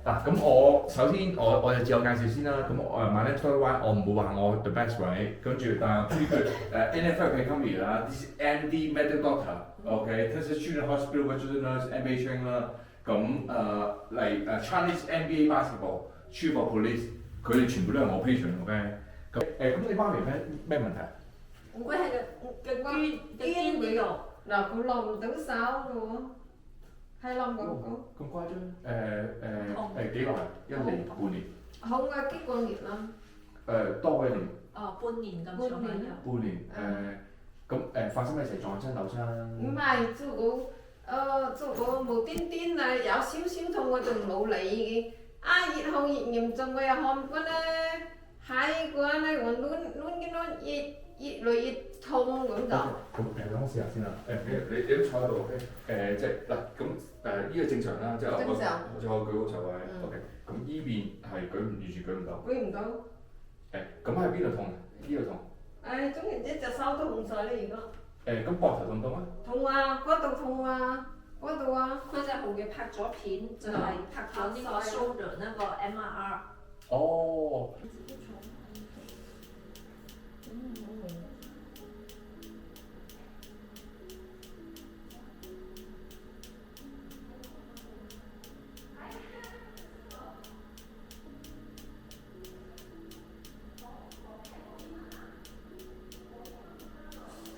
嗱，咁我首先我就自我介紹先啦。咁my name is Katy，我唔會話我 the best way，跟住但係 pretty good。NFL 嘅 company 啦，this is MD medical doctor，OK，this is Children's Hospital registered nurse MBA train 啦。咁嚟Chinese NBA basketball Chief of Police， 佢哋全部都係我 patient，OK。咁你媽咪咩問題啊？佢係個肩呢度，嗱佢落唔到手嘅喎，係冧咁講。咁誇張？幾耐？1年半年？好啊，幾個月啦。多過1年。半年咁上下有。半年咁發生咩事？撞親扭親？唔係，做我無端端啊有少少痛我就冇理嘅，越痛越嚴重我又看唔慣咧，係嘅咧我攣越來越痛咁就。咁等我試下先啦。你都坐喺度 OK？即係嗱咁呢個正常啦，即係我舉個手位 OK。咁依邊係完全舉唔到。舉唔到。咁喺邊度痛？呢度痛。總然之隻手都紅晒啦而家。咁膊頭痛唔痛啊？痛啊，嗰度痛啊，嗰度啊。佢就後嘅拍咗片，就係拍咗呢個 shoulder 那個 MRR。哦。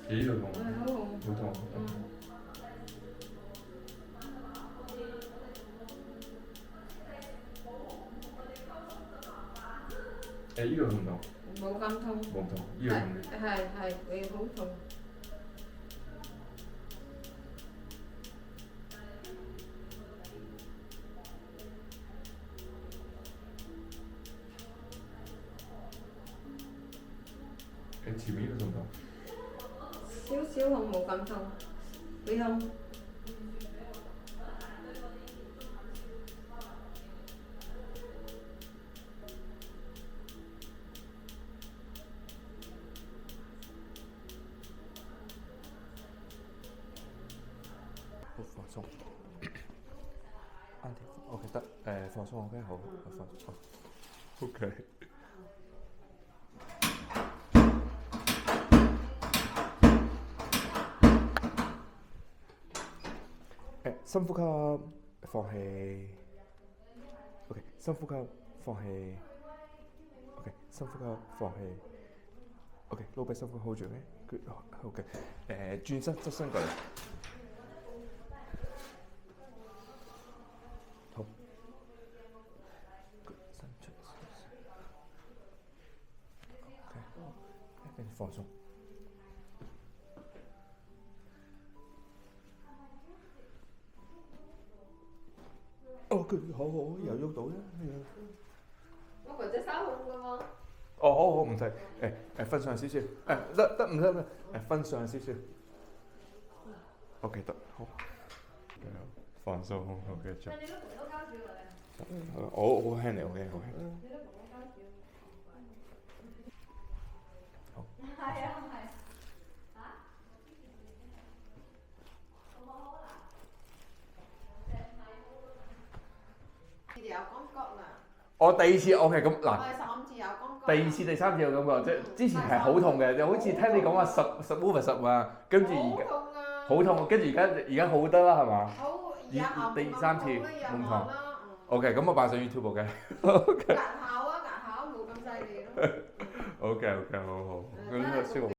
呢度痛，好痛。呢度痛唔痛？冇咁痛。冇痛，呢度痛嘅。係會好痛。前面呢度痛唔痛？少少痛冇咁痛，會痛。好放鬆。OK 得，放鬆 OK 好，放鬆。OK。深呼吸，放氣。OK， 深呼吸，放氣。OK， 深呼吸，放氣。OK， low back 深呼吸 hold 住嘅。Good， OK。轉身側身過嚟。好。Good， 伸出。OK， 跟住放鬆。佢好又喐到啫。我嗰隻手痛㗎嘛。好唔使，分上少少，得唔得？分上少少。OK 得，好。放鬆 OK 做。你都同我交少嚟。我好輕嚟，好輕。你都同我交少。好。係啊。有感覺啦。我第二次 OK 咁嗱。我係3次有感覺。第二次、第三次有感覺，即係之前係好痛嘅，就好似聽你講話10/10啊，跟住而家好痛，跟住而家好得啦，係嘛？好，第三次唔同。OK， 咁我擺上 YouTube 嘅。牙口冇咁犀利咯。OK， 好。咁呢個消耗。